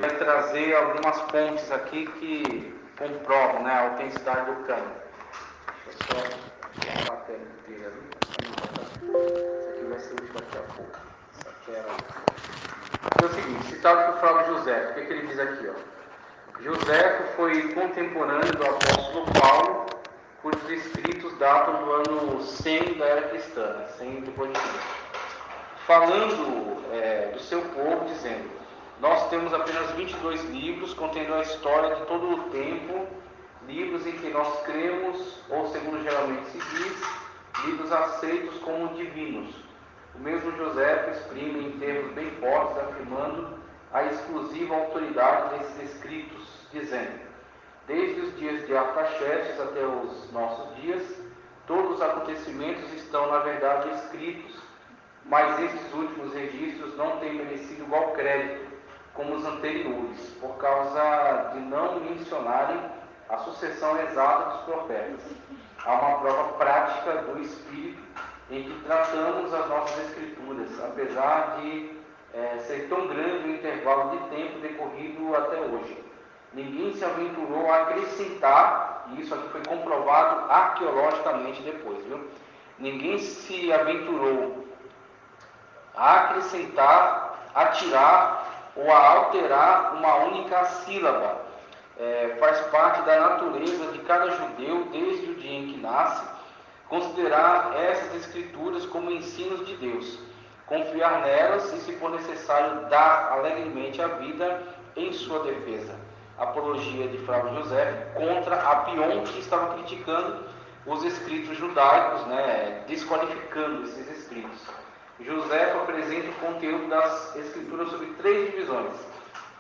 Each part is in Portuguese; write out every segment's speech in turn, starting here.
vai trazer algumas fontes aqui que comprovam, né, a autenticidade do cano. Deixa eu só bater dele ali. Isso aqui vai ser útil daqui a pouco. Isso aqui era... Então é o seguinte, citado por Flávio José, o que ele diz aqui? José foi contemporâneo do apóstolo Paulo, cujos escritos datam do ano 100 da era cristã, 100 depois de Cristo. Falando do seu povo, dizendo: nós temos apenas 22 livros contendo a história de todo o tempo, livros em que nós cremos, ou segundo geralmente se diz, livros aceitos como divinos. O mesmo José exprime em termos bem fortes, afirmando a exclusiva autoridade desses escritos, dizendo: desde os dias de Artaxerxes até os nossos dias, todos os acontecimentos estão, na verdade, escritos, mas esses últimos registros não têm merecido igual crédito como os anteriores, por causa de não mencionarem a sucessão exata dos profetas. Há uma prova prática do Espírito em que tratamos as nossas Escrituras, apesar de ser tão grande o intervalo de tempo decorrido até hoje. Ninguém se aventurou a acrescentar, e isso aqui foi comprovado arqueologicamente depois, viu? Ninguém se aventurou a acrescentar, a tirar ou a alterar uma única sílaba. Faz parte da natureza de cada judeu, desde o dia em que nasce, considerar essas escrituras como ensinos de Deus, confiar nelas e, se for necessário, dar alegremente a vida em sua defesa. Apologia de Flávio José contra Apion, que estava criticando os escritos judaicos, desqualificando esses escritos. José apresenta o conteúdo das escrituras sobre 3 divisões.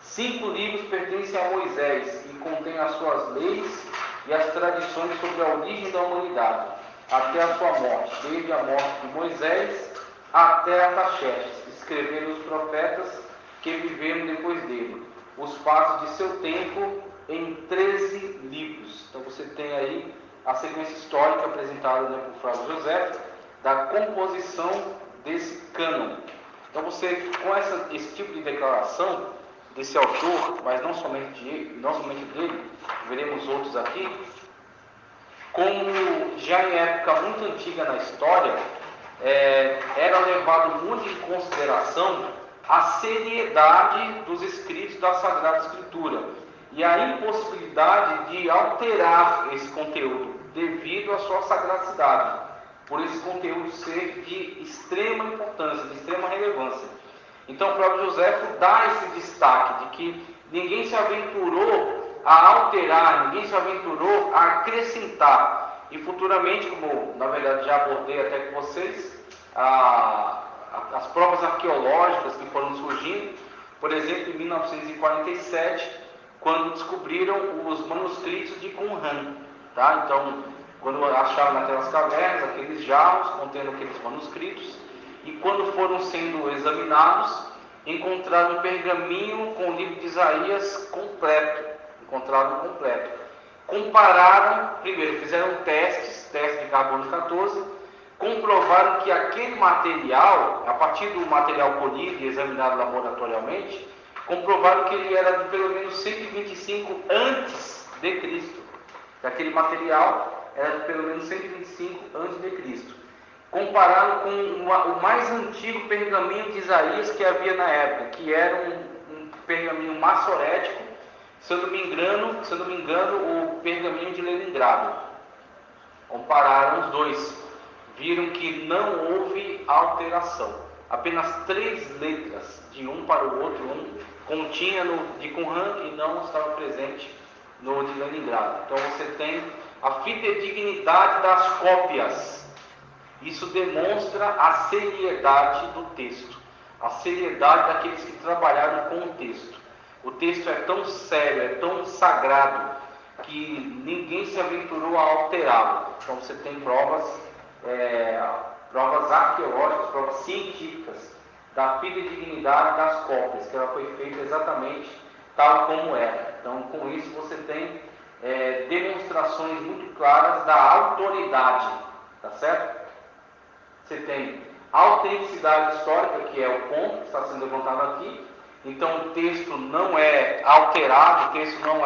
5 livros pertencem a Moisés e contêm as suas leis e as tradições sobre a origem da humanidade, até a sua morte, desde a morte de Moisés até Artaxerxes, escrevendo os profetas que viveram depois dele, os fatos de seu tempo em 13 livros. Então você tem aí a sequência histórica apresentada por Flávio José da composição desse cânon. Então você, com esse tipo de declaração desse autor, mas não somente dele, veremos outros aqui, como já em época muito antiga na história, era levado muito em consideração a seriedade dos escritos da Sagrada Escritura e a impossibilidade de alterar esse conteúdo devido à sua sagracidade, por esse conteúdo ser de extrema importância, de extrema relevância. Então, o próprio José dá esse destaque de que ninguém se aventurou a alterar, ninguém se aventurou a acrescentar. E futuramente, como na verdade já abordei até com vocês, as provas arqueológicas que foram surgindo, por exemplo, em 1947, quando descobriram os manuscritos de Qumran, tá? Então, quando acharam naquelas cavernas aqueles jarros contendo aqueles manuscritos, e quando foram sendo examinados, encontraram um pergaminho com o livro de Isaías completo, compararam, primeiro fizeram teste de carbono 14, comprovaram que aquele material, a partir do material colhido e examinado laboratorialmente, comprovaram que ele era de pelo menos 125 antes de Cristo. Aquele material era de pelo menos 125 antes de Cristo. Compararam com o mais antigo pergaminho de Isaías que havia na época, que era um pergaminho massorético, se eu não me engano, o pergaminho de Leningrado. Compararam os dois, viram que não houve alteração. Apenas 3 letras de um para o outro, continha no de Qumran e não estava presente no de Leningrado. Então você tem a fidedignidade das cópias. Isso demonstra a seriedade do texto, a seriedade daqueles que trabalharam com o texto. O texto é tão sério, é tão sagrado, que ninguém se aventurou a alterá-lo. Então você tem provas arqueológicas, provas científicas da fidedignidade das cópias, que ela foi feita exatamente tal como era. Então, com isso você tem demonstrações muito claras da autoridade, tá certo? Você tem autenticidade histórica, que é o ponto que está sendo levantado aqui, Então o texto não é alterado, o texto não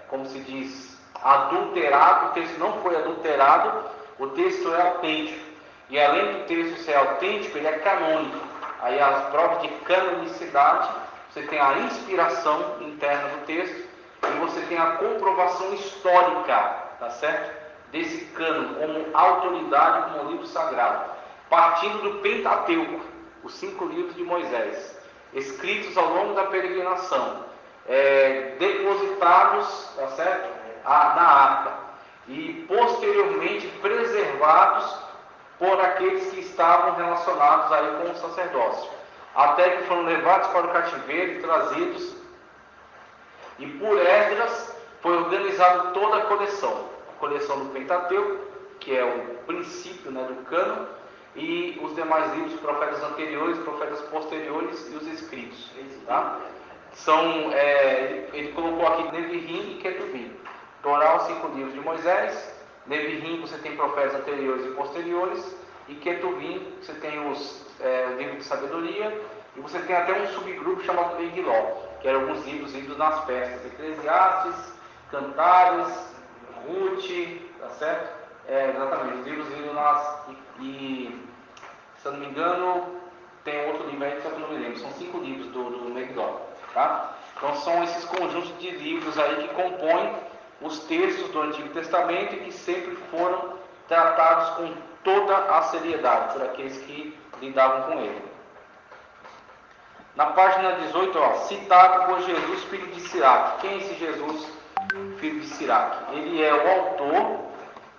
como se diz, adulterado, o texto não foi adulterado, o texto é autêntico. E além do texto ser autêntico, ele é canônico. Aí as provas de canonicidade, você tem a inspiração interna do texto e você tem a comprovação histórica, tá certo? Desse cânon como autoridade, como livro sagrado, partindo do Pentateuco, os 5 livros de Moisés, escritos ao longo da peregrinação, depositados, tá certo? Na arca e posteriormente preservados por aqueles que estavam relacionados aí com o sacerdócio, até que foram levados para o cativeiro e trazidos, e por Esdras foi organizada toda a coleção do Pentateuco, que é o princípio, né, do cânon, e os demais livros, profetas anteriores, profetas posteriores e os escritos, tá? Ele colocou aqui Nevirim e Ketuvim. Torá, os 5 livros de Moisés. Nevirim, você tem profetas anteriores e posteriores, e Ketuvim, você tem os livros de sabedoria, e você tem até um subgrupo chamado Megiló, que eram alguns livros lidos nas festas, Eclesiastes, Cantares, Ruth, tá certo? Exatamente, os livros lidos e se eu não me engano, tem outro livro aí que eu não me lembro, são 5 livros do Megiló, tá? Então são esses conjuntos de livros aí que compõem os textos do Antigo Testamento e que sempre foram tratados com toda a seriedade por aqueles que lidavam com ele. Na página 18, citado por Jesus, filho de Siraque. Quem é esse Jesus, filho de Siraque? Ele é o autor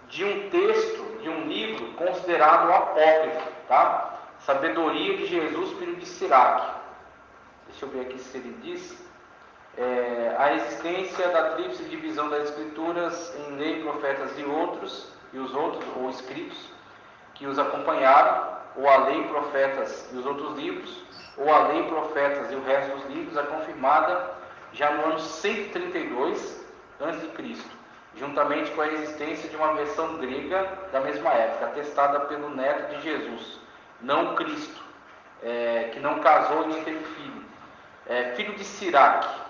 de um texto, de um livro considerado apócrifo, tá? Sabedoria de Jesus, filho de Siraque. Deixa eu ver aqui se ele diz. A existência da tríplice divisão das Escrituras em lei, profetas e os outros, ou escritos, que os acompanharam, ou a lei, profetas e os outros livros, ou a lei, profetas e o resto dos livros, é confirmada já no ano 132 a.C., juntamente com a existência de uma versão grega da mesma época, atestada pelo neto de Jesus, não Cristo, que não casou nem teve filho, filho de Siraque.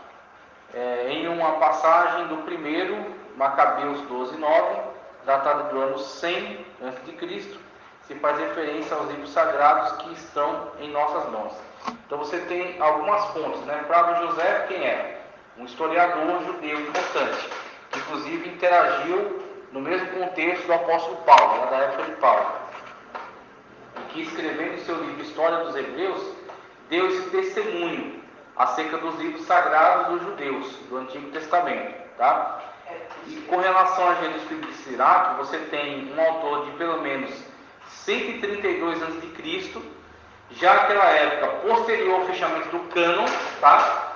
Em uma passagem do primeiro, Macabeus 12:9, datado do ano 100 a.C., se faz referência aos livros sagrados que estão em nossas mãos. Então você tem algumas fontes, né? Flávio José, quem é? Um historiador judeu importante, que inclusive interagiu no mesmo contexto do apóstolo Paulo, da época de Paulo, e que escrevendo em seu livro História dos Hebreus, deu esse testemunho acerca dos livros sagrados dos judeus, do Antigo Testamento, tá? E com relação a Jesus, filho de Siraque, você tem um autor de pelo menos 132 a.C., já aquela época posterior ao fechamento do cânon, tá?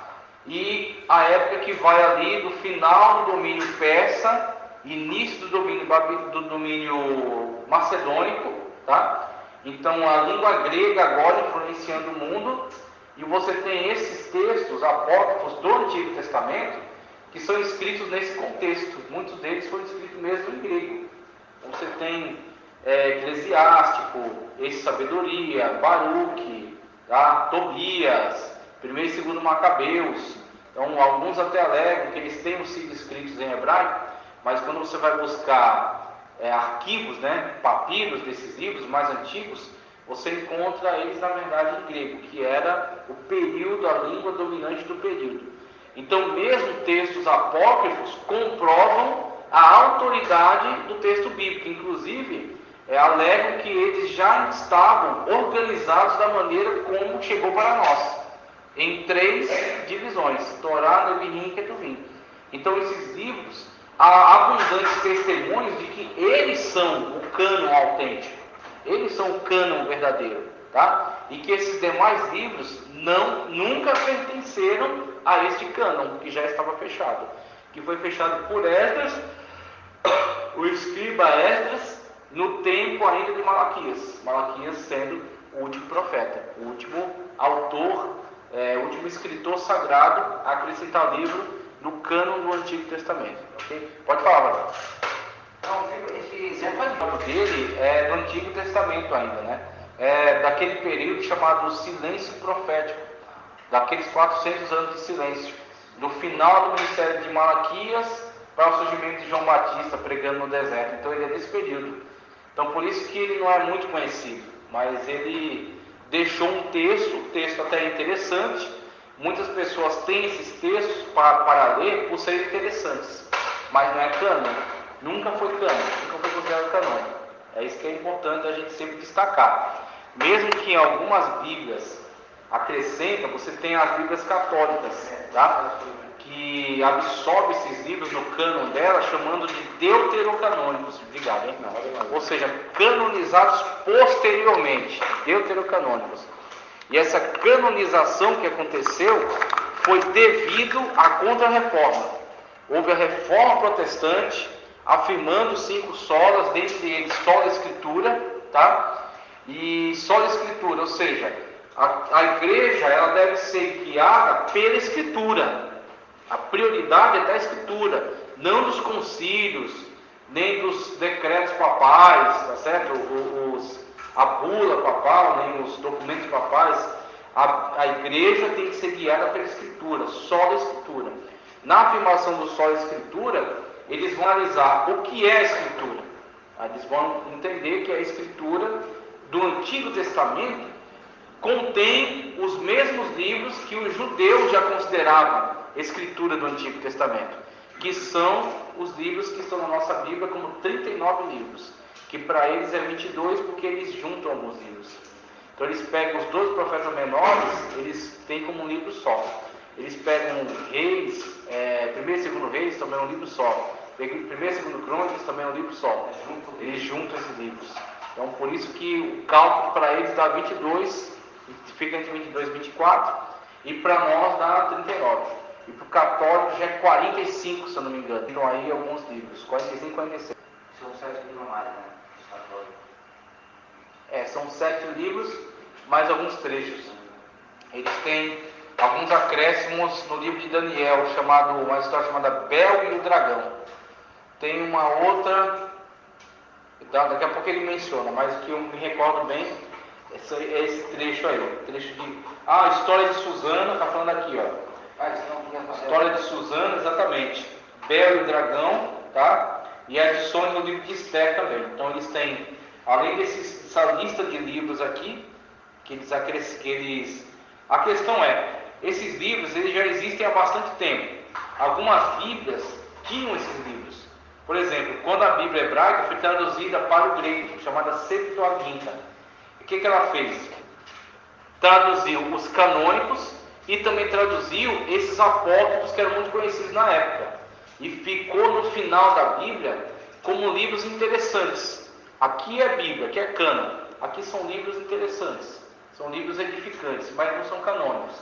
E a época que vai ali do final do domínio persa, início do domínio macedônico, tá? Então a língua grega agora influenciando o mundo. E você tem esses textos apócrifos do Antigo Testamento que são escritos nesse contexto. Muitos deles foram escritos mesmo em grego. Então você tem Eclesiástico, esse Sabedoria, Baruque, tá? Tobias, 1º e 2º Macabeus. Então alguns até alegam que eles tenham sido escritos em hebraico, mas quando você vai buscar arquivos, né, papiros desses livros mais antigos, você encontra eles, na verdade, em grego, que era o período, a língua dominante do período. Então, mesmo textos apócrifos comprovam a autoridade do texto bíblico. Inclusive, alegam que eles já estavam organizados da maneira como chegou para nós, em 3 divisões, Torá, Nevirim e Ketuvim. Então, esses livros, há abundantes testemunhos de que eles são o cânon autêntico. Eles são o cânon verdadeiro, tá? E que esses demais livros nunca pertenceram a este cânon, que já estava fechado. Que foi fechado por Esdras, o escriba Esdras, no tempo ainda de Malaquias. Malaquias sendo o último profeta, o último autor, o último escritor sagrado a acrescentar livro no cânon do Antigo Testamento. Okay? Pode falar, Marcos. Esse exemplo dele do Antigo Testamento ainda, né? Daquele período chamado silêncio profético, daqueles 400 anos de silêncio, do final do ministério de Malaquias para o surgimento de João Batista pregando no deserto. Então ele é desse período. Então por isso que ele não é muito conhecido, mas ele deixou um texto até interessante. Muitas pessoas têm esses textos para ler por serem interessantes, mas não é cânone, nunca foi considerado canônico. É isso que é importante a gente sempre destacar. Mesmo que em algumas Bíblias acrescentam, você tem as Bíblias católicas, tá? Que absorve esses livros no cânon dela, chamando de deuterocanônicos. Obrigado, hein? Ou seja, canonizados posteriormente, deuterocanônicos. E essa canonização que aconteceu foi devido à Contra-Reforma. Houve a Reforma Protestante, afirmando 5 solas, dentre eles sola Escritura, tá? E sola Escritura, ou seja, a igreja ela deve ser guiada pela Escritura. A prioridade é da Escritura, não dos concílios, nem dos decretos papais, tá certo? A bula papal, nem os documentos papais. A igreja tem que ser guiada pela Escritura, só da Escritura. Na afirmação do só da Escritura, eles vão analisar o que é a Escritura. Eles vão entender que a Escritura do Antigo Testamento contém os mesmos livros que os judeus já consideravam Escritura do Antigo Testamento, que são os livros que estão na nossa Bíblia como 39 livros, que para eles é 22 porque eles juntam alguns livros. Então eles pegam os 12 profetas menores, eles têm como um livro só. Eles pegam Reis, 1 e 2 Reis, também é um livro só. 1 e 2 Crônicas, também é um livro só. Eles juntam esses livros. Então por isso que o cálculo para eles dá 22, fica entre 22 e 24, e para nós dá 39. E para o católico já é 45, se eu não me engano. Então aí alguns livros, 45 e 46. São 7 livros mais, né? São 7 livros, mais alguns trechos. Eles têm alguns acréscimos no livro de Daniel, uma história chamada Bel e o Dragão. Tem uma outra, daqui a pouco ele menciona, mas que eu me recordo bem, é esse trecho aí. Trecho de. A história de Susana, está falando aqui, ó. História de Susana, exatamente. Bel e o Dragão, tá? E adições no livro de Esther também. Então eles têm, além dessa lista de livros aqui, a questão é, esses livros eles já existem há bastante tempo. Algumas Bíblias tinham esses livros. Por exemplo, quando a Bíblia hebraica foi traduzida para o grego, chamada Septuaginta, o que ela fez? Traduziu os canônicos e também traduziu esses apócrifos que eram muito conhecidos na época. E ficou no final da Bíblia como livros interessantes. Aqui é a Bíblia, aqui é cânon. Aqui são livros interessantes, são livros edificantes, mas não são canônicos.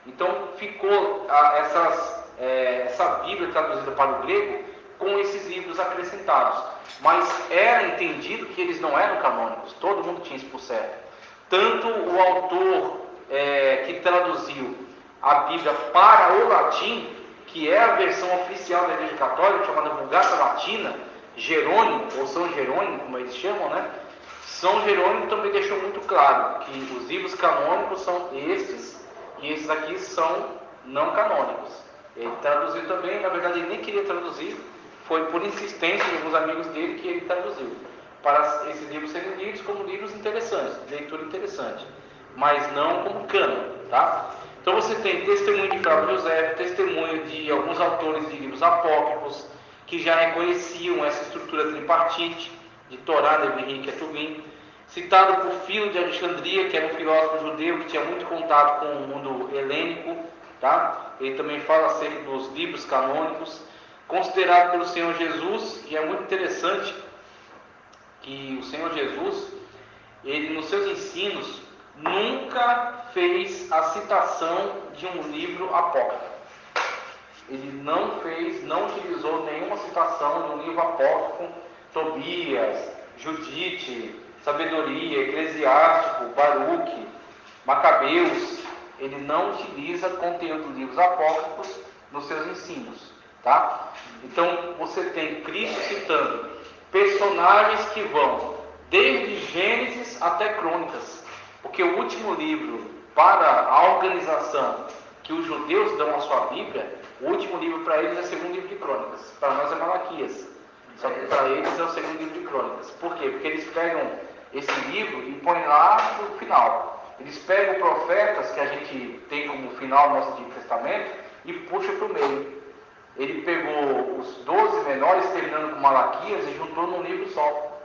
Então ficou essa Bíblia traduzida para o grego com esses livros acrescentados. Mas era entendido que eles não eram canônicos, todo mundo tinha isso por certo. Tanto o autor que traduziu a Bíblia para o latim, que é a versão oficial da Igreja Católica, chamada Vulgata Latina, Jerônimo, ou São Jerônimo, como eles chamam, né? São Jerônimo também deixou muito claro que os livros canônicos são estes, e esses aqui são não canônicos. Ele traduziu também, na verdade ele nem queria traduzir, foi por insistência de alguns amigos dele que ele traduziu, para esses livros serem lidos como livros interessantes, de leitura interessante, mas não como cânon, tá? Então você tem testemunho de Flávio José, testemunho de alguns autores de livros apócrifos, que já reconheciam essa estrutura tripartite, de Torá, de Henrique Atubim, citado por Filo de Alexandria, que era um filósofo judeu que tinha muito contato com o mundo helênico, tá? Ele também fala acerca dos livros canônicos, considerado pelo Senhor Jesus, e é muito interessante que o Senhor Jesus, ele nos seus ensinos, nunca fez a citação de um livro apócrifo. Ele não utilizou nenhuma citação de um livro apócrifo, Tobias, Judite, Sabedoria, Eclesiástico, Baruque, Macabeus. Ele não utiliza conteúdo de livros apócrifos nos seus ensinos, tá? Então você tem Cristo citando personagens que vão desde Gênesis até Crônicas, porque o último livro para a organização que os judeus dão a sua Bíblia, o último livro para eles é o segundo livro de Crônicas. Para nós é Malaquias. Só que para eles é o segundo livro de Crônicas. Por quê? Porque eles pegam esse livro e põem lá no final. Eles pegam profetas que a gente tem como final do nosso Antigo Testamento e puxa para o meio. Ele pegou os 12 menores, terminando com Malaquias, e juntou num livro só.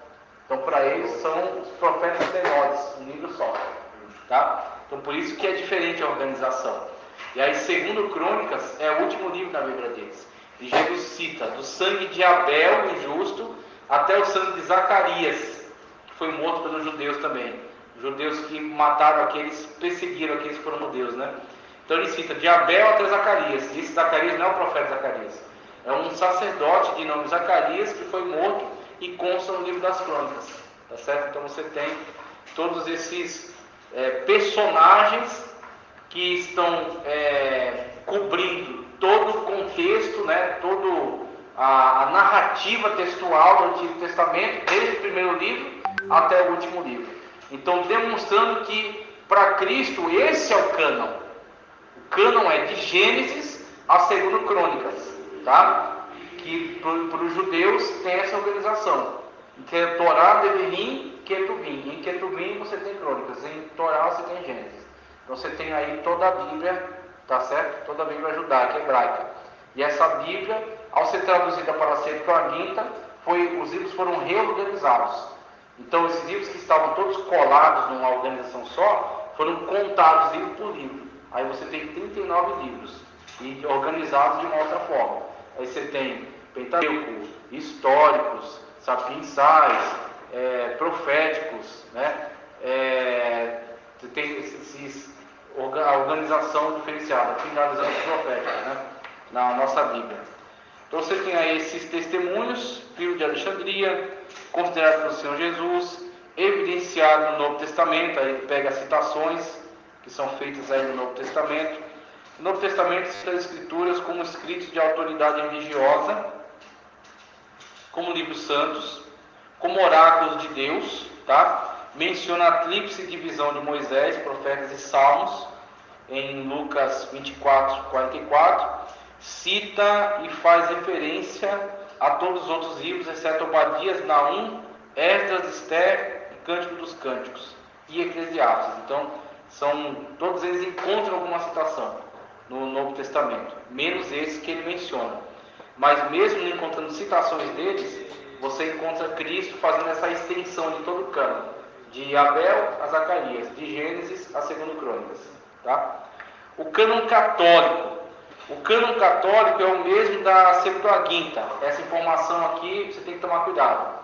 Então, para eles, são os profetas menores, um livro só. Tá? Então, por isso que é diferente a organização. E aí, segundo Crônicas, é o último livro da Bíblia deles. E Jesus cita do sangue de Abel, o justo, até o sangue de Zacarias, que foi morto pelos judeus também. Os judeus que mataram aqueles, perseguiram aqueles que foram judeus, né? Então ele cita de Abel até Zacarias. E esse Zacarias não é o profeta Zacarias. É um sacerdote de nome Zacarias que foi morto e consta no livro das Crônicas. Tá certo? Então você tem todos esses personagens que estão cobrindo todo o contexto, né? Toda a narrativa textual do Antigo Testamento, desde o primeiro livro até o último livro. Então demonstrando que para Cristo esse é o cânon. O cânon é de Gênesis a segundo Crônicas, tá? Que para os judeus tem essa organização. Em Torá, Devarim, Ketuvim. Em Ketuvim você tem Crônicas, em Torá você tem Gênesis. Então você tem aí toda a Bíblia, tá certo? Toda a Bíblia judaica, hebraica. E essa Bíblia, ao ser traduzida para a Septuaginta, os livros foram reorganizados. Então esses livros que estavam todos colados numa organização só, foram contados livro por livro. Aí você tem 39 livros, e organizados de uma outra forma. Aí você tem Pentateuco, históricos, sapiensais, proféticos, né? Você tem a organização diferenciada, finalizando os proféticos, né? Na nossa Bíblia. Então você tem aí esses testemunhos, Pio de Alexandria, considerado pelo Senhor Jesus, evidenciado no Novo Testamento. Aí ele pega as citações que são feitas aí no Novo Testamento. No Novo Testamento cita as Escrituras como escritos de autoridade religiosa, como livros santos, como oráculos de Deus, tá? Menciona a tríplice divisão de Moisés, profetas e salmos, em Lucas 24, 44. Cita e faz referência a todos os outros livros, exceto Obadias, Naum, Esdras, Esther e Cântico dos Cânticos e Eclesiastes. Então, todos eles encontram alguma citação no Novo Testamento, menos esse que ele menciona. Mas mesmo não encontrando citações deles, você encontra Cristo fazendo essa extensão de todo o cânon, de Abel a Zacarias, de Gênesis a segundo Crônicas. Tá? O cânon católico. O cânon católico é o mesmo da Septuaginta. Essa informação aqui você tem que tomar cuidado.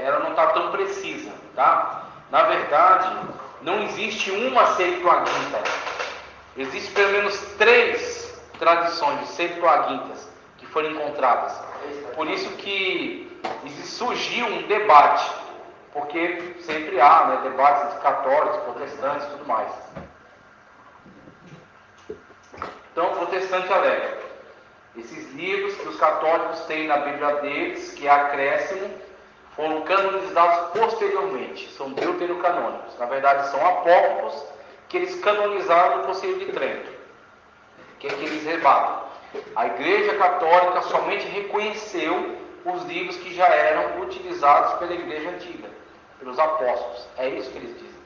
Ela não está tão precisa. Tá? Na verdade, não existe uma Septuaginta. Existem pelo menos 3 tradições de Septuagintas que foram encontradas. Por isso que surgiu um debate, porque sempre há, né, debates entre católicos, protestantes e tudo mais. Então, o protestante alega: esses livros que os católicos têm na Bíblia deles, que é acréscimo, foram canonizados posteriormente, são deuterocanônicos. Na verdade, são apócrifos que eles canonizaram no Concílio de Trento. O que é que eles rebatem? A Igreja Católica somente reconheceu os livros que já eram utilizados pela Igreja Antiga, pelos apóstolos. É isso que eles dizem.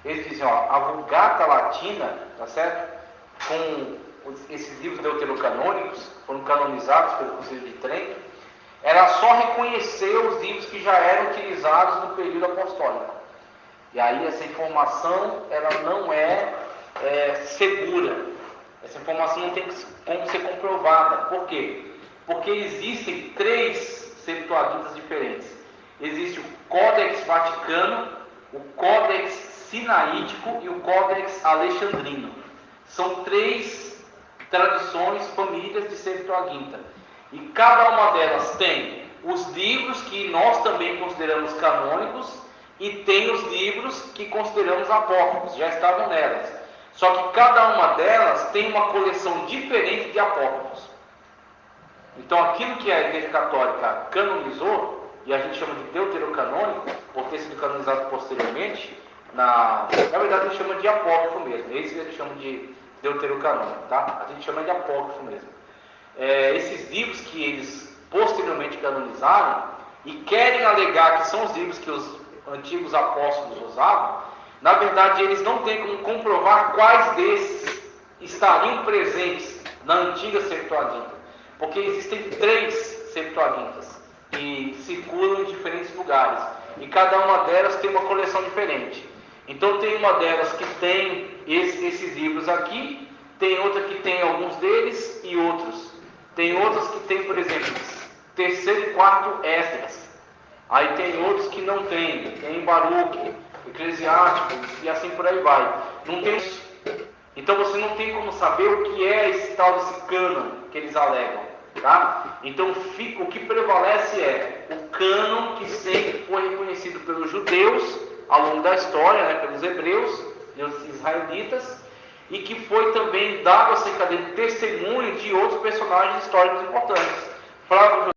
Eles dizem, a Vulgata Latina, tá certo? Com esses livros deuterocanônicos, foram canonizados pelo Concílio de Trento, era só reconhecer os livros que já eram utilizados no período apostólico. E aí essa informação, ela não é segura. Essa informação não tem como ser comprovada. Por quê? Porque existem 3 Septuagintas diferentes. Existe o Códex Vaticano, o Códex Sinaítico e o Códex Alexandrino. São 3 tradições, famílias de Septuaginta. E cada uma delas tem os livros que nós também consideramos canônicos e tem os livros que consideramos apócrifos, já estavam nelas. Só que cada uma delas tem uma coleção diferente de apócrifos. Então aquilo que a Igreja Católica canonizou, e a gente chama de deuterocanônico, por ter sido canonizado posteriormente, na verdade ele chama de apócrifo mesmo, esse eles chamam de deuterocanônico, tá? A gente chama de apócrifo mesmo. Esses livros que eles posteriormente canonizaram e querem alegar que são os livros que os antigos apóstolos usavam, na verdade eles não têm como comprovar quais desses estariam presentes na antiga Septuaginta, porque existem 3 Septuagintas que circulam em diferentes lugares e cada uma delas tem uma coleção diferente. Então tem uma delas que tem esses livros aqui, tem outra que tem alguns deles e outros. Tem outras que tem, por exemplo, 3º e 4º Esdras. Aí tem outros que não tem Baruque, Eclesiásticos e assim por aí vai. Não tem. Então você não tem como saber o que é esse tal desse cânon que eles alegam, tá? Então o que prevalece é o cânon que sempre foi reconhecido pelos judeus ao longo da história, né, pelos hebreus e os israelitas, e que foi também dado acerca dele testemunho de outros personagens históricos importantes. Flávio